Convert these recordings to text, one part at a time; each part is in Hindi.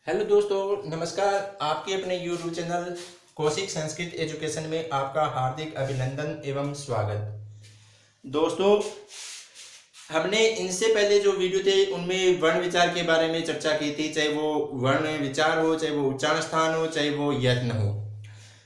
हेलो दोस्तों, नमस्कार। आपके अपने YouTube channel Kaushik Sanskrit education में आपका हार्दिक अभिनंदन एवं स्वागत। दोस्तों, हमने इनसे पहले जो वीडियो थे उनमें वर्ण विचार के बारे में चर्चा की थी, चाहे वो वर्ण विचार हो, चाहे वो उच्चारण स्थान हो, चाहे वो यत्न हो।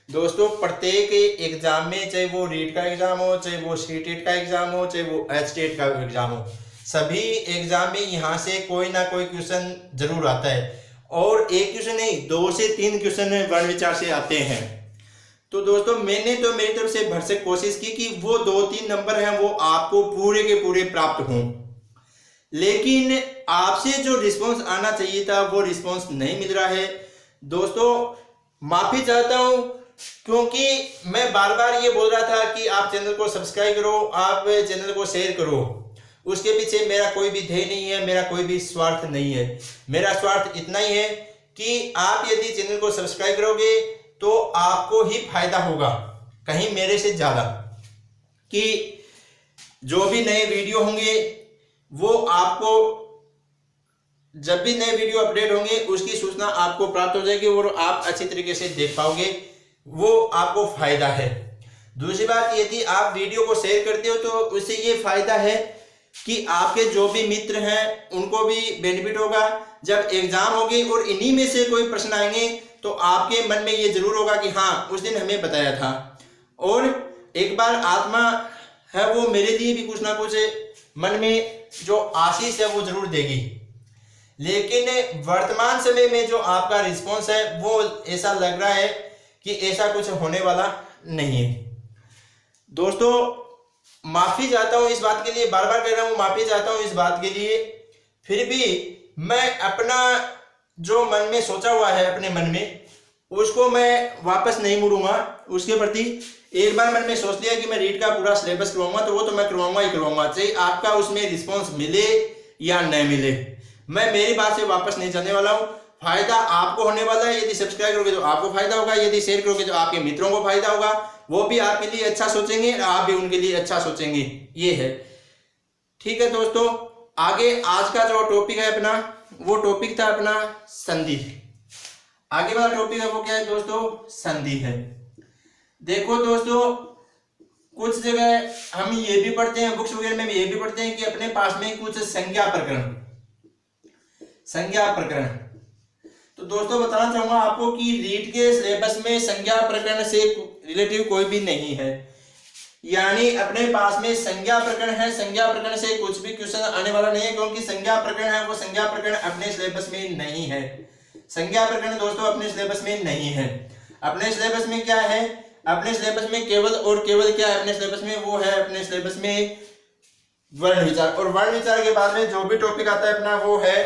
दोस्तों, प्रत्येक एग्जाम में, चाहे वो रीट का एग्जाम हो, चाहे वो सीटेट का एग्जाम हो, चाहे वो एचटेट का एग्जाम हो, सभी एग्जाम में यहाँ से कोई ना कोई क्वेश्चन जरूर आता है। और एक क्वेश्चन नहीं, 2 से 3 क्वेश्चन वर्ण विचार से आते हैं। तो दोस्तों, मैंने तो मेरी तरफ से भरसक कोशिश की कि वो 2-3 नंबर हैं वो आपको पूरे के पूरे प्राप्त हों, लेकिन आपसे जो रिस्पॉन्स आना चाहिए था वो रिस्पॉन्स नहीं मिल रहा है। दोस्तों, माफी चाहता हूं, क्योंकि मैं बार बार ये बोल रहा था कि आप चैनल को सब्सक्राइब करो, आप चैनल को शेयर करो। उसके पीछे मेरा कोई भी ध्येय नहीं है, मेरा कोई भी स्वार्थ नहीं है। मेरा स्वार्थ इतना ही है कि आप यदि चैनल को सब्सक्राइब करोगे तो आपको ही फायदा होगा, कहीं मेरे से ज्यादा, कि जो भी नए वीडियो होंगे वो आपको, जब भी नए वीडियो अपडेट होंगे उसकी सूचना आपको प्राप्त हो जाएगी और आप अच्छी तरीके से देख पाओगे, वो आपको फायदा है। दूसरी बात, यदि आप वीडियो को शेयर करते हो तो उससे ये फायदा है कि आपके जो भी मित्र हैं उनको भी बेनिफिट होगा। जब एग्जाम होगी और इन्हीं में से कोई प्रश्न आएंगे तो आपके मन में ये जरूर होगा कि हाँ, उस दिन हमें बताया था। और एक बार आत्मा है वो मेरे लिए भी कुछ ना कुछ मन में जो आशीष है वो जरूर देगी। लेकिन वर्तमान समय में जो आपका रिस्पॉन्स है वो ऐसा लग रहा है कि ऐसा कुछ होने वाला नहीं है। दोस्तों, माफी चाहता हूं इस बात के लिए, बार बार कह रहा हूं, माफी चाहता हूं इस बात के लिए। फिर भी मैं अपना जो मन में सोचा हुआ है, अपने मन में, उसको मैं वापस नहीं मुड़ूंगा। उसके प्रति एक बार मन में सोच लिया कि मैं रीड का पूरा सिलेबस करवाऊंगा तो वो तो मैं करवाऊंगा ही करवाऊंगा, चाहे आपका उसमें रिस्पॉन्स मिले या न मिले। मैं मेरी बात से वापस नहीं जाने वाला हूं। फायदा आपको होने वाला है, यदि सब्सक्राइब करोगे तो आपको फायदा होगा, यदि शेयर करोगे तो आपके मित्रों को फायदा होगा, वो भी आपके लिए अच्छा सोचेंगे और आप भी उनके लिए अच्छा सोचेंगे। ये है, ठीक है दोस्तों। आगे आज का जो टॉपिक है अपना, वो टॉपिक था अपना संधि। आगे वाला टॉपिक है वो क्या है दोस्तों? संधि है। देखो दोस्तों, कुछ जगह हम ये भी पढ़ते हैं, बुक्स वगैरह में ये भी पढ़ते हैं कि अपने पास में कुछ संज्ञा प्रकरण। तो दोस्तों, बताना चाहूंगा आपको कि रीट के सिलेबस में संज्ञा प्रकरण से रिलेटिव कोई भी नहीं है। यानी अपने पास में संज्ञा प्रकरण है, संज्ञा प्रकरण से कुछ भी क्वेश्चन आने वाला नहीं है, क्योंकि संज्ञा प्रकरण है वो संज्ञा प्रकरण अपने सिलेबस में नहीं है। संज्ञा प्रकरण दोस्तों अपने सिलेबस में नहीं है। अपने सिलेबस में क्या है? अपने सिलेबस में केवल और केवल क्या है अपने सिलेबस में? वो है अपने सिलेबस में वर्ण विचार। और वर्ण विचार के बाद में जो भी टॉपिक आता है अपना वो है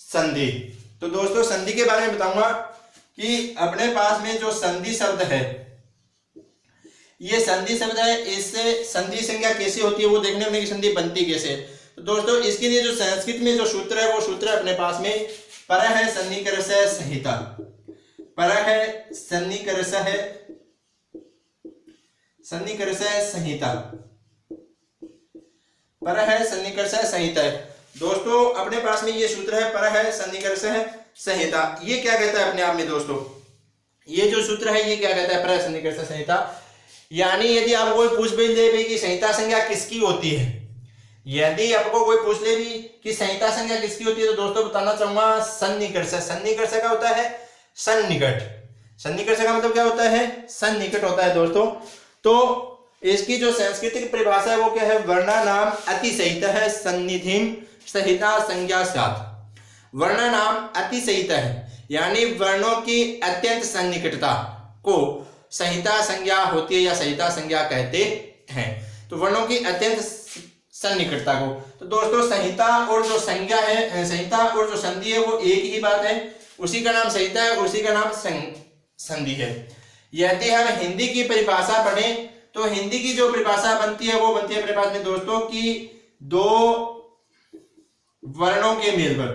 संधि। तो दोस्तों, संधि के बारे में बताऊंगा कि अपने पास में जो संधि शब्द है, ये संधि शब्द है, इससे संधि संज्ञा कैसी होती है वो देखने में कि संधि बनती कैसे है। तो दोस्तों, इसके लिए जो संस्कृत में जो सूत्र है वो सूत्र अपने पास में पर है सन्निकर्षः संहिता। पर है सन्निकर्षः संहिता। पर है सन्निकर्षः संहिता। दोस्तों, अपने पास में ये सूत्र है पर है सन्निकर्षः संहिता। ये क्या कहता है अपने आप में दोस्तों? ये जो सूत्र है ये क्या कहता है? पर है सन्निकर्षः संहिता। यानी यदि आप कोई पूछ भी ले भी कि संहिता संज्ञा किसकी होती है, यदि आपको कोई पूछ ले भी कि संहिता संज्ञा किसकी होती है, तो दोस्तों बताना चाहूंगा सन्निकर्ष। सन्निकर्ष का होता है सन्निकट। सन्निकर्ष का मतलब क्या होता है? सन्निकट होता है दोस्तों। तो इसकी जो सांस्कृतिक परिभाषा है वो क्या है? वर्णानाम अतिशयितः सन्निधिं संहिता संज्ञा स्यात्। वर्णानाम अतिशयितः है, यानी वर्णों की अत्यंत सन्निकटता को संहिता संज्ञा होती है या संहिता संज्ञा कहते हैं। तो वर्णों की अत्यंत सन्निकटता को। तो दोस्तों, संहिता और जो संज्ञा है, संहिता और जो संधि है वो एक ही बात है। उसी का नाम संहिता है, उसी का नाम संधि है। यदि हम हिंदी की परिभाषा पढ़ें तो हिंदी की जो परिभाषा बनती है वो बनती है अपने पास में दोस्तों की दो वर्णों के मेल पर।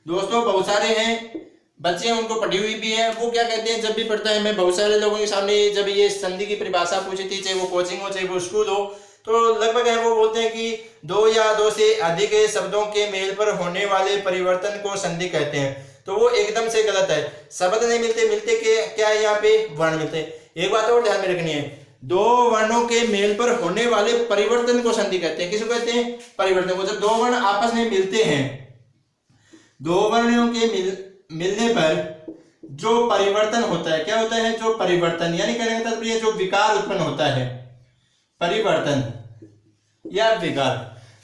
दोस्तों, बहुत सारे हैं बच्चे, उनको पढ़ी हुई भी है, वो क्या कहते हैं, जब भी पढ़ता है, मैं बहुत सारे लोगों के सामने जब ये संधि की परिभाषा पूछी थी, चाहे वो कोचिंग हो चाहे वो स्कूल हो, तो लगभग है वो बोलते हैं कि 2 या 2 से अधिक शब्दों के मेल पर होने वाले परिवर्तन को संधि कहते हैं। तो वो एकदम से गलत है। शब्द नहीं मिलते, मिलते क्या है यहाँ पे, वर्ण मिलते हैं। एक बात और ध्यान में रखनी है, दो वर्णों के मेल पर होने वाले परिवर्तन को संधि कहते हैं। किसको कहते हैं, परिवर्तन को। जब दो वर्ण आपस में मिलते हैं, दो वर्णों के मिलने पर जो परिवर्तन होता है, क्या होता है, जो परिवर्तन, यानी कहने का तात्पर्य जो विकार उत्पन्न होता है, परिवर्तन या विकार,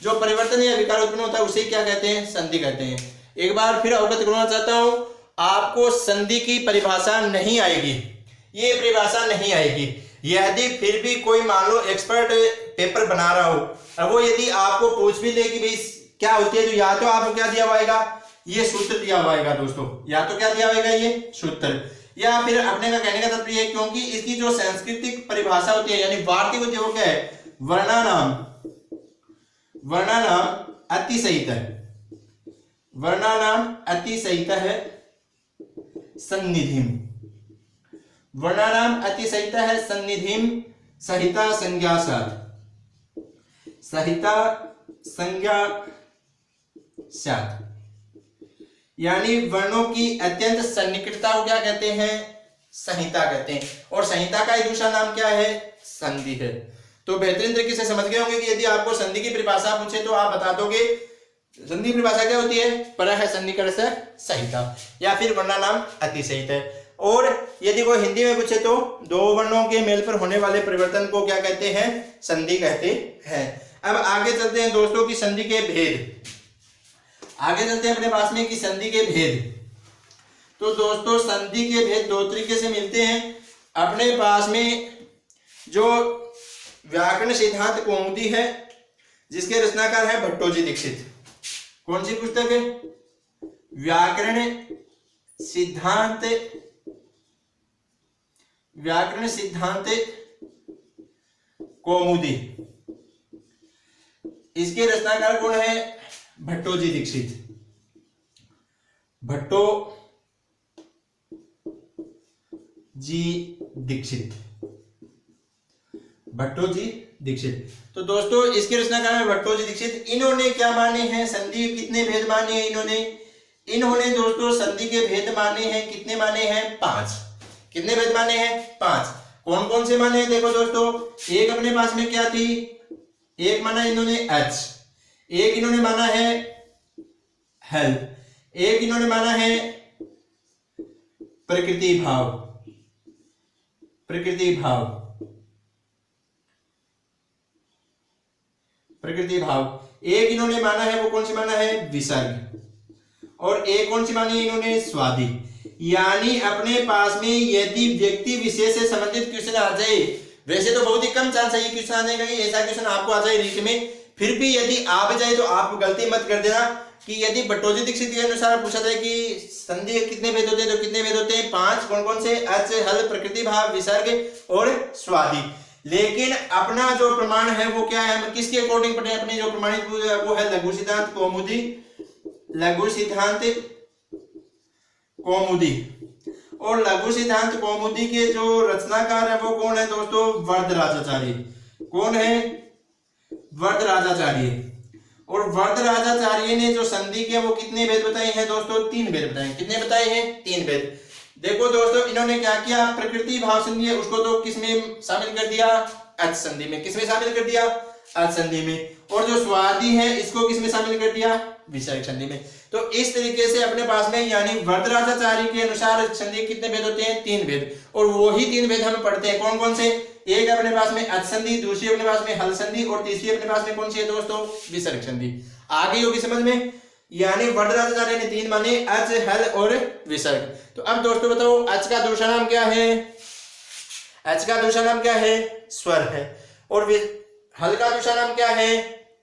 जो परिवर्तन या विकार उत्पन्न होता है उसे क्या कहते हैं, संधि कहते हैं। एक बार फिर अवगत करवाना चाहता हूं, आपको संधि की परिभाषा नहीं आएगी, ये परिभाषा नहीं आएगी। यदि फिर भी कोई मान लो एक्सपर्ट पेपर बना रहा हो, और वो यदि आपको पूछ भी ले कि भाई क्या होती है, तो या तो आपको क्या दिया हुआ है, ये सूत्र दिया हुआ है दोस्तों, या तो क्या दिया हुआ है, ये सूत्र, या फिर अपने का कहने का तात्पर्य है, क्योंकि इसकी जो सांस्कृतिक परिभाषा होती है, यानी वार्तिक होती है, वो क्या है, वर्णानाम अतिशयित है, वर्णानाम अतिशयित है सन्निधिम, वर्णानाम अतिशयित है सन्निधिम सहिता संज्ञा साथ, सहिता संज्ञा साथ, यानी वर्णों की अत्यंत सन्निकटता को क्या कहते हैं, संहिता कहते हैं। और संहिता का एक दूसरा नाम क्या है, संधि है। तो बेहतरीन तरीके से समझ गए होंगे कि यदि आपको संधि की परिभाषा पूछे तो आप बता दोगे संधि की परिभाषा क्या होती है, परः सन्निकट से संहिता, या फिर वर्णानाम अतिशयित है। और यदि वो हिंदी में पूछे तो दो वर्णों के मेल पर होने वाले परिवर्तन को क्या कहते हैं, संधि कहते हैं। अब आगे चलते हैं दोस्तों की संधि के भेद, आगे चलते हैं अपने पास में कि संधि के भेद। तो दोस्तों संधि के भेद दो तरीके से मिलते हैं अपने पास में। जो व्याकरण सिद्धांत कौमुदी है, जिसके रचनाकार है भट्टोजी दीक्षित। कौन सी पुस्तक है, व्याकरण सिद्धांत, व्याकरण सिद्धांत कौमुदी, इसके रचनाकार कौन है, भट्टोजी दीक्षित, भट्टोजी दीक्षित, भट्टोजी दीक्षित। तो दोस्तों इसके रचनाकार है भट्टोजी दीक्षित। इन्होंने क्या माने हैं, संधि के कितने भेद माने हैं इन्होंने दोस्तों संधि के भेद माने हैं, कितने माने हैं, 5। कितने भेद माने हैं, 5। कौन कौन से माने हैं, देखो दोस्तों, एक अपने पास में क्या थी, एक माना इन्होंने एच, एक इन्होंने माना है हेल, एक इन्होंने माना है प्रकृति भाव, प्रकृति भाव, प्रकृति भाव, एक इन्होंने माना है, वो कौन सी माना है, विसर्ग, और एक कौन सी मानी इन्होंने, स्वादि। यानी अपने पास में यदि व्यक्ति विशेष से संबंधित क्वेश्चन आ जाए, वैसे तो बहुत ही कम चांस है ये क्वेश्चन आने का, ऐसा क्वेश्चन आपको आ जाए रीट में, फिर भी यदि आ जाए तो आप गलती मत कर देना कि यदि भट्टोजी दीक्षित के अनुसार पूछा जाए कि संधि के कितने भेद होते हैं, तो कितने भेद होते हैं, 5। कौन कौन से, अच, हल, प्रकृति भाव, विसर्ग और स्वादि। लेकिन अपना जो प्रमाण है वो क्या है, हम किसके अकॉर्डिंग पढ़े, अपने जो प्रमाणित वो है लघु सिद्धांत कौमुदी, लघु सिद्धांत कौमुदी। और लघु सिद्धांत कौमुदी के जो रचनाकार है वो कौन है दोस्तों, वरदराजाचार्य। कौन है, वरदराजाचार्य। और वरदराजाचार्य ने जो संधि के वो कितने भेद बताए हैं दोस्तों, 3 भेद बताए। कितने बताए हैं, 3 भेद। देखो दोस्तों इन्होंने क्या किया, प्रकृति भाव संधि है उसको तो किसमें शामिल कर दिया, अच संधि में। किसमें शामिल कर दिया, अच संधि में। और जो स्वादि है इसको किसमें शामिल कर दिया, विसर्ग संधि में। तो इस तरीके से अपने पास में यानी वरदराजाचार्य के अनुसार संधि कितने भेद होते हैं, 3 भेद। और वही 3 भेद हम पढ़ते हैं, कौन कौन से, एक अपने पास में अच संधि, दूसरी अपने पास में हल संधि, और तीसरी अपने पास में कौन सी है दोस्तों, विसर्ग संधि। आगे होगी समझ में। यानी वरदराजाचार्य ने 3 माने, अच, हल और विसर्ग। तो अब दोस्तों बताओ अच का दूसरा नाम क्या है, अच का दूसरा नाम क्या है, स्वर है। और हल का दूसरा नाम क्या है,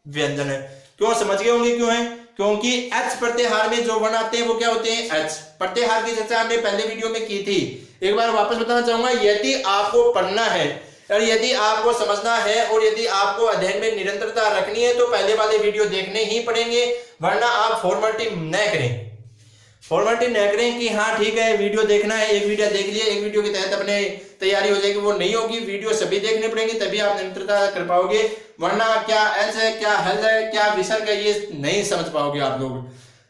व्यंजन है। क्यों, समझ गए होंगे क्यों है, क्योंकि अच प्रत्याहार में जो वर्ण आते हैं वो क्या होते हैं, अच। प्रत्याहार की चर्चा हमने पहले वीडियो में की थी, एक बार वापस बताना चाहूंगा। यदि आपको पढ़ना है और यदि आपको समझना है और यदि आपको अध्ययन में निरंतरता रखनी है तो पहले वाले वीडियो देखने ही पड़ेंगे, वरना आप फॉर्मेलिटी न करें। फॉर्मेलिटी न करें कि हाँ ठीक है वीडियो देखना है, एक वीडियो देख लिए, एक वीडियो के तहत अपने तैयारी हो जाएगी, वो नहीं होगी। वीडियो सभी देखने पड़ेंगे तभी आप निरंतरता कर पाओगे, वरना क्या एच है, क्या हल है, क्या विसर्ग है, ये नहीं समझ पाओगे आप लोग।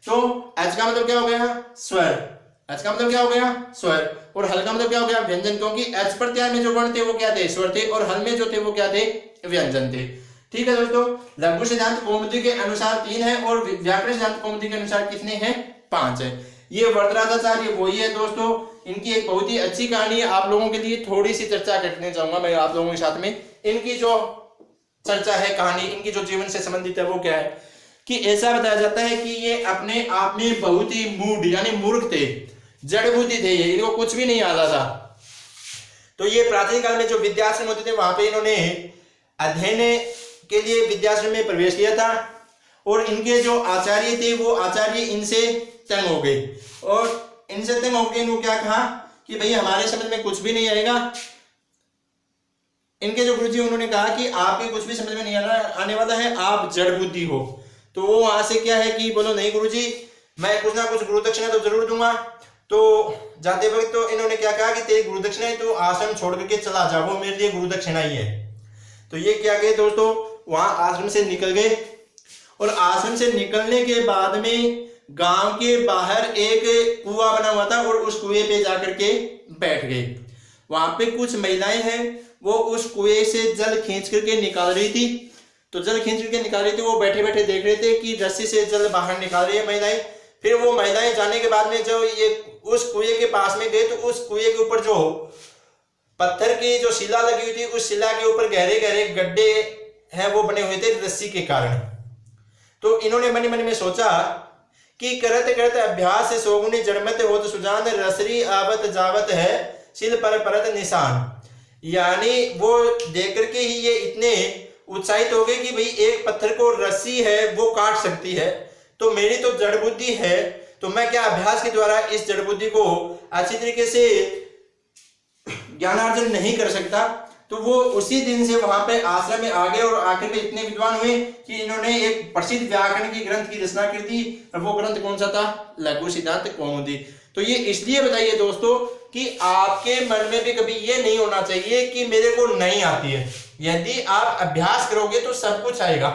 तो एच का मतलब क्या हो गया? स्वर। एच का मतलब क्या हो गया? स्वर। और हल का मतलब क्या हो गया? व्यंजन, क्योंकि एच प्रत्यय में जो वर्ण थे वो क्या थे? स्वर थे, और हल में जो थे वो क्या थे? व्यंजन थे। ठीक है दोस्तों, लघु सिद्धांत कौमुदी के अनुसार 3 है और व्याकरण सिद्धांत कौमुदी के अनुसार कितने हैं? 5 है। ये वरदराजाचार्य वही है दोस्तों, इनकी एक बहुत ही अच्छी कहानी है, आप लोगों के लिए थोड़ी सी चर्चा करने चाहूंगा मैं आप लोगों के साथ में। इनकी जो चर्चा है, कहानी इनकी जो जीवन से संबंधित है वो क्या है कि ऐसा बताया जाता है कि ये अपने आप में बहुत ही मूढ़ यानी मूर्ख थे, जड़ बुद्धि थे, ये इनको कुछ भी नहीं आता था। तो ये प्राचीन काल में जो विद्याश्रम होते थे वहां पे इन्होंने अध्ययन के लिए विद्याश्रम में प्रवेश किया था, और इनके जो आचार्य थे वो आचार्य इनसे तंग हो गए, और इनसे तंग होकर इनको क्या कहा कि भाई हमारे समझ में कुछ भी नहीं आएगा। इनके जो गुरुजी उन्होंने कहा कि आपके कुछ भी समझ में नहीं आने वाला है, आप जड़ बुद्धि हो। तो वो वहां से क्या है कि बोलो नहीं गुरुजी, मैं कुछ ना कुछ गुरु दक्षिणा तो जरूर दूंगा। तो जाते वक्त तो इन्होंने क्या कहा कि तेरी गुरु दक्षिणा है तो आश्रम छोड़ करके चला जा, वो मेरे लिए गुरु दक्षिणा ही है। तो ये क्या गए दोस्तों, वहां आश्रम से निकल गए, और आश्रम से निकलने के बाद में गांव के बाहर एक कुआं बना हुआ था, और उस कुएं पे जाकर के बैठ गए। वहां पे कुछ महिलाएं हैं, वो उस कुएं से जल खींच करके निकाल रही थी। तो जल खींच करके निकाल रही थी, वो बैठे बैठे देख रहे थे कि रस्सी से जल बाहर निकाल रही है महिलाएं। फिर वो महिलाएं जाने के बाद में जो ये उस कुएं के पास में गए, तो उस कुएं के ऊपर जो पत्थर की जो शिला लगी हुई थी, उस शिला के ऊपर गहरे गहरे गड्ढे हैं वो बने हुए थे रस्सी के कारण। तो इन्होंने मन मन में सोचा कि करत करत अभ्यास से सोगुनी जड़मत होत सुजान, रसरी आवत जावत है शिल पर परत निशान। यानी वो देख करके ही ये इतने उत्साहित हो गए कि भाई एक पत्थर को रस्सी है वो काट सकती है, तो मेरी तो जड़ बुद्धि है, तो मैं क्या अभ्यास के द्वारा इस जड़ बुद्धि को अच्छी तरीके से ज्ञानार्जन नहीं कर सकता। तो वो उसी दिन से वहां पे आश्रम में आ गए, और आखिर में इतने विद्वान हुए कि इन्होंने एक प्रसिद्ध व्याकरण की ग्रंथ की रचना की थी, और वो ग्रंथ कौन सा था? लघु सिद्धांत कौमुदी। तो ये इसलिए बताइए दोस्तों कि आपके मन में भी कभी ये नहीं होना चाहिए कि मेरे को नहीं आती है। यदि आप अभ्यास करोगे तो सब कुछ आएगा।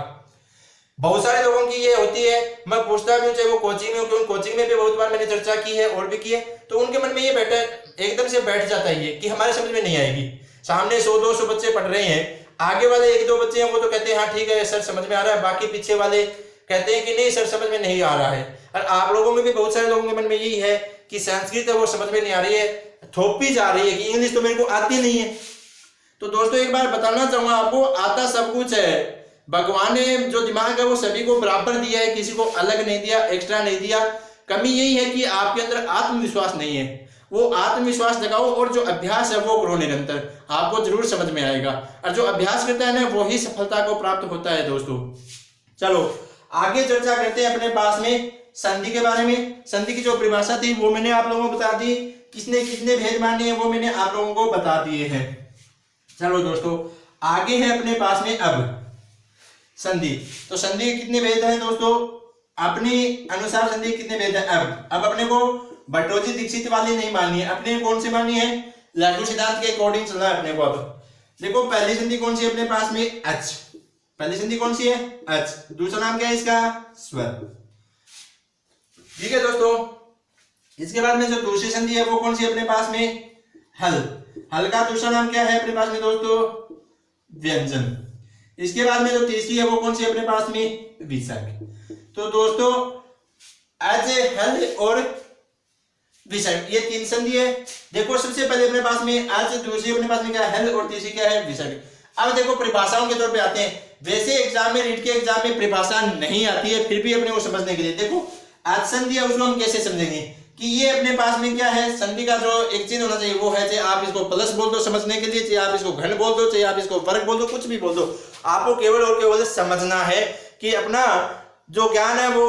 बहुत सारे लोगों की ये होती है, मैं पूछता भी हूँ चाहे वो कोचिंग में हो, क्योंकि कोचिंग में भी बहुत बार मैंने चर्चा की है और भी की है, तो उनके मन में ये एकदम से बैठ जाता है ये कि हमारे समझ में नहीं आएगी। सामने 100-200 बच्चे पढ़ रहे हैं, आगे वाले 1-2 बच्चे हैं वो तो कहते हैं हाँ ठीक है सर समझ में आ रहा है, बाकी पीछे वाले कहते हैं कि नहीं सर समझ में नहीं आ रहा है। और आप लोगों में भी बहुत सारे लोगों के मन में यही है कि संस्कृत है वो समझ में नहीं आ रही है, थोपी जा रही है कि इंग्लिश तो मेरे को आती नहीं है। तो दोस्तों एक बार बताना चाहूंगा आपको, आता सब कुछ है। भगवान ने जो दिमाग है वो सभी को बराबर दिया है, किसी को अलग नहीं दिया, एक्स्ट्रा नहीं दिया। कमी यही है कि आपके अंदर आत्मविश्वास नहीं है। वो आत्मविश्वास जगाओ और जो अभ्यास है वो करो निरंतर, आपको जरूर समझ में आएगा। और जो अभ्यास करता है ना वो ही सफलता को प्राप्त होता है दोस्तों। चलो आगे चर्चा करते हैं अपने पास में संधि के बारे में। संधि की जो परिभाषा थी वो मैंने आप लोगों को बता दी, किसने कितने भेद माने हैं वो मैंने आप लोगों को बता दिए हैं। चलो दोस्तों आगे है अपने पास में अब संधि। तो संधि के कितने भेद हैं दोस्तों? अपने अनुसार संधि कितने भेद हैं? अब अपने को भट्टोजी दीक्षित वाली नहीं माननी है, अपने कौन सी माननी है? लघु सिद्धांत के अकॉर्डिंग चलना है अपने को। अब देखो पहली संधि कौन सी है अपने पास में? अच। पहली संधि कौन सी है? अच। दूसरा नाम क्या है इसका? स्वर। ठीक है दोस्तों, इसके बाद में जो दूसरी संधि है वो कौन सी है अपने पास में? हल। हल का दूसरा नाम क्या है अपने पास में दोस्तों? व्यंजन। इसके बाद में जो तीसरी है वो कौन सी है अपने पास में? विसर्ग। तो दोस्तों अज, हल और विसर्ग ये 3 संधि है। देखो सबसे पहले अपने पास में अज, दूसरी अपने पास में क्या है? हल, और तीसरी क्या है? विसर्ग। अब देखो परिभाषाओं के तौर पे आते हैं। वैसे एग्जाम में, रीट के एग्जाम में परिभाषा नहीं आती है, फिर भी अपने को समझने के लिए देखो आज संधि है उसको हम कैसे समझेंगे कि ये अपने पास में क्या है? संधि का जो एक चिन्ह होना चाहिए वो है, चाहे आप इसको प्लस बोल दो समझने के लिए, चाहे आप इसको घन बोल दो, चाहे आप इसको वर्ग बोल दो, कुछ भी बोल दो, आपको केवल और केवल समझना है कि अपना जो ज्ञान है वो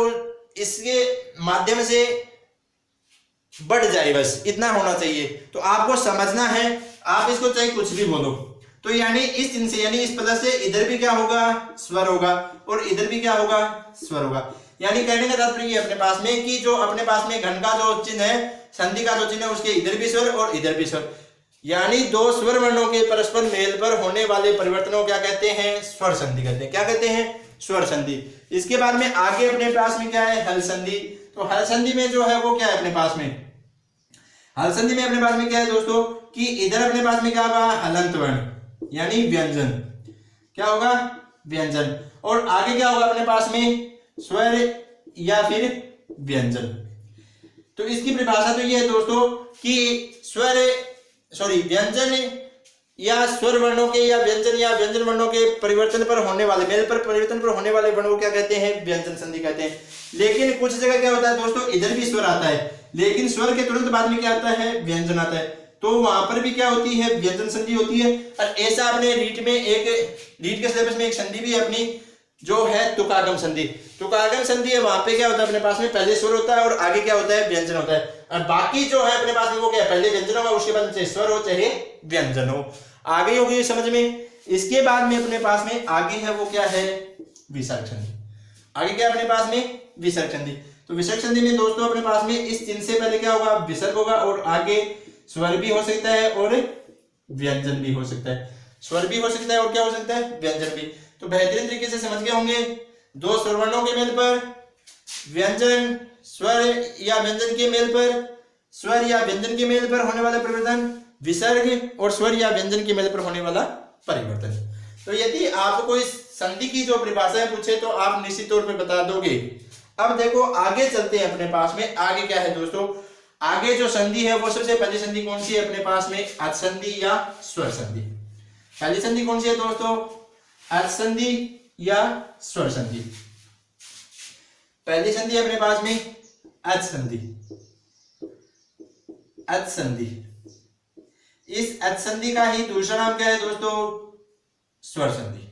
इसके माध्यम से बढ़ जाए, बस इतना होना चाहिए। तो आपको समझना है, आप इसको चाहे कुछ भी बोलो। तो यानी इस चिन्ह से, यानी इस प्लस से इधर भी क्या होगा? स्वर होगा, और इधर भी क्या होगा? स्वर होगा। यानी कहने का तात्पर्य अपने पास में कि जो अपने पास में घन का जो चिन्ह है, संधि का जो चिन्ह है, उसके इधर भी स्वर और इधर भी स्वर, यानी 2 स्वर वर्णों के परस्पर मेल पर होने वाले परिवर्तनों क्या कहते हैं? स्वर संधि कहते हैं। क्या कहते हैं? स्वर संधि। इसके बाद में आगे अपने पास में क्या है? हल संधि। तो हल संधि में जो है वो क्या है अपने पास में, हल संधि में अपने पास में क्या है दोस्तों कि इधर अपने पास में क्या होगा, हलंत वर्ण यानी व्यंजन, क्या होगा, व्यंजन, और आगे क्या होगा अपने पास में, स्वर या फिर व्यंजन। तो इसकी परिभाषा तो ये है दोस्तों कि व्यंजन या स्वर वर्णों के या व्यंजन वर्णों के परिवर्तन पर होने वाले, मेल पर परिवर्तन पर होने वाले वर्णों को क्या कहते हैं, व्यंजन संधि कहते हैं। लेकिन कुछ जगह क्या होता है दोस्तों, इधर भी स्वर आता है लेकिन स्वर के तुरंत बाद में क्या आता है, व्यंजन आता है, तो वहां पर भी क्या होती है, व्यंजन संधि होती है। और ऐसा अपने रीट के सिलेबस में एक संधि भी है अपनी, जो है तुकागम संधि। तुकागम संधि है, वहां पे क्या होता है अपने पास में, पहले स्वर होता है और आगे क्या होता है, व्यंजन होता है। और बाकी जो है अपने पास में वो क्या है, पहले व्यंजन होगा उसके बाद चाहे स्वर हो चाहे व्यंजन हो। आगे होगी समझ में। इसके बाद में अपने पास में आगे है वो क्या है, विसर्ग संधि। आगे क्या अपने पास में, विसर्ग संधि। तो विसर्ग संधि में दोस्तों अपने पास में इस चिन्ह से पहले क्या होगा, विसर्ग होगा और आगे स्वर भी हो सकता है और व्यंजन भी हो सकता है, स्वर भी हो सकता है और क्या हो सकता है, व्यंजन भी। तो बेहतरीन तरीके से समझ गए होंगे, दो स्वर वर्णों के मेल पर व्यंजन, स्वर या व्यंजन के मेल पर, स्वर या व्यंजन के मेल पर होने वाला परिवर्तन विसर्ग, और स्वर या व्यंजन के मेल पर होने वाला परिवर्तन। तो यदि आपको कोई संधि की जो परिभाषा पूछे तो आप निश्चित तौर पर बता दोगे। अब देखो आगे चलते हैं अपने पास में, आगे क्या है दोस्तों, आगे जो संधि है वो सबसे पहली संधि कौन सी है अपने पास में, अच संधि या स्वर संधि। पहली संधि कौन सी है दोस्तों, अच संधि या स्वर संधि। पहली संधि अपने पास में अच संधि, अच संधि। इस अच संधि का ही दूसरा नाम क्या है दोस्तों, स्वर संधि।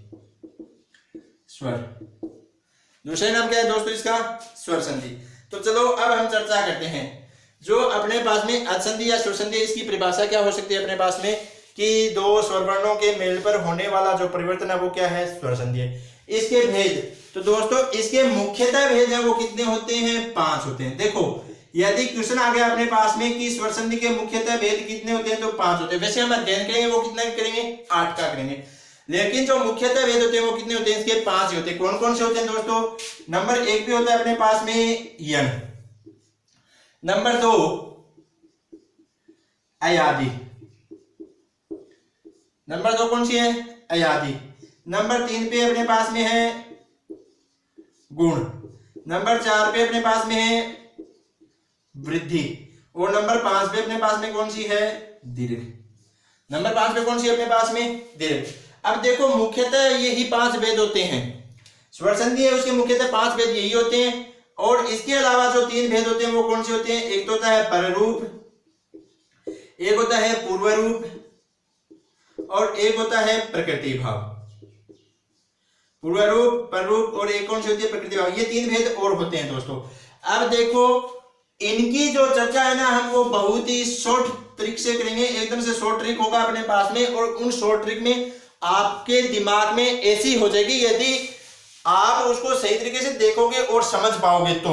स्वर, दूसरा नाम क्या है दोस्तों इसका, स्वर संधि। तो चलो अब हम चर्चा करते हैं जो अपने पास में अच संधि या स्वर संधि, इसकी परिभाषा क्या हो सकती है अपने पास में कि दो स्वर वर्णों के मेल पर होने वाला जो परिवर्तन है वो क्या है, स्वर संधि है। इसके भेद, तो दोस्तों इसके मुख्यतः भेद है वो कितने होते हैं, 5 होते हैं। देखो यदि क्वेश्चन आ गया अपने पास में कि स्वर संधि के मुख्यतः भेद कितने होते हैं, तो 5 होते हैं। वैसे हम अध्ययन करेंगे वो कितना करेंगे, 8 का करेंगे, लेकिन जो मुख्यतः भेद होते हैं वो कितने होते हैं, इसके 5 ही होते हैं। कौन कौन से होते हैं दोस्तों, नंबर 1 पे होता है अपने पास में यण, नंबर 2 अयादि, नंबर 2 कौन सी है, अयादि। नंबर 3 पे अपने पास में है गुण, नंबर 4 पे अपने पास में है वृद्धि, और नंबर 5 पे अपने पास में कौन सी है, दीर्घ। नंबर 5 पे कौन सी अपने पास में, दीर्घ। अब देखो मुख्यतः यही 5 भेद होते हैं, स्वर संधि है उसके मुख्यतः 5 भेद यही होते हैं। और इसके अलावा जो 3 भेद होते हैं वो कौन से होते हैं, एक तो होता है पररूप, एक होता है पूर्व रूप, और एक होता है प्रकृति भाव। पूर्व रूप, पररूप और एक कौन सी होती है, प्रकृति भाव। ये 3 भेद और होते हैं दोस्तों। अब देखो इनकी जो चर्चा है ना, हम वो बहुत ही शॉर्ट ट्रिक से करेंगे, एकदम से शॉर्ट ट्रिक होगा अपने पास में, और उन शॉर्ट ट्रिक में आपके दिमाग में ऐसी हो जाएगी यदि आप उसको सही तरीके से देखोगे और समझ पाओगे तो।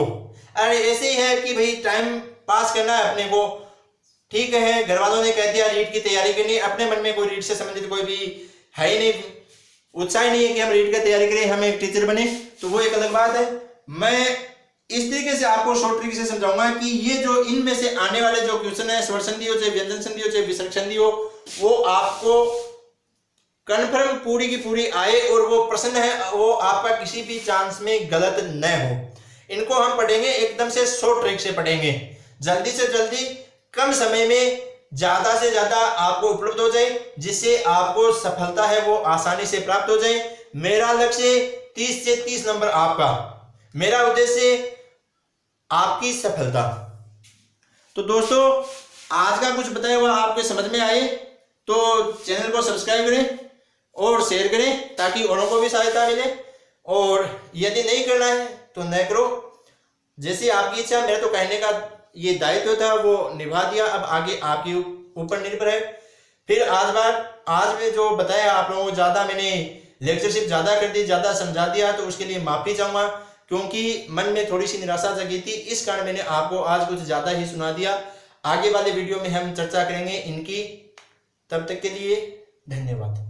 अरे ऐसे ही है कि भाई टाइम पास करना है अपने को, ठीक है, घर वालों ने कह दिया रीट की तैयारी करनी, अपने मन में कोई रीट से संबंधित कोई भी है ही नहीं, उत्साह नहीं है कि हम रीट की तैयारी करें, हम एक टीचर बने, तो वो एक अलग बात है। मैं इस तरीके से आपको शॉर्ट ट्रिक से समझाऊंगा कि ये जो इनमें से आने वाले जो क्वेश्चन है, स्वर संधि हो चाहे व्यंजन संधि हो चाहे विसर्ग संधि हो, वो आपको कन्फर्म पूरी की पूरी आए और वो प्रश्न है वो आपका किसी भी चांस में गलत न हो। इनको हम पढ़ेंगे एकदम से शॉर्ट ट्रिक से पढ़ेंगे, जल्दी से जल्दी कम समय में ज्यादा से ज्यादा आपको उपलब्ध हो जाए, जिससे आपको सफलता है वो आसानी से प्राप्त हो जाए। मेरा लक्ष्य 30 से 30 नंबर आपका, मेरा उद्देश्य आपकी सफलता। तो दोस्तों आज का कुछ बताया हुआ आपके समझ में आए तो चैनल को सब्सक्राइब करें और शेयर करें ताकि औरों को भी सहायता मिले, और यदि नहीं करना है तो न करो, जैसी आपकी इच्छा। मेरा तो कहने का ये दायित्व था वो निभा दिया, अब आगे आपके ऊपर निर्भर है। फिर आज में जो बताया आप लोगों को ज्यादा मैंने लेक्चरशिप ज्यादा कर दी, ज्यादा समझा दिया, तो उसके लिए माफी चाहूंगा, क्योंकि मन में थोड़ी सी निराशा जगी थी, इस कारण मैंने आपको आज कुछ ज्यादा ही सुना दिया। आगे वाले वीडियो में हम चर्चा करेंगे इनकी, तब तक के लिए धन्यवाद।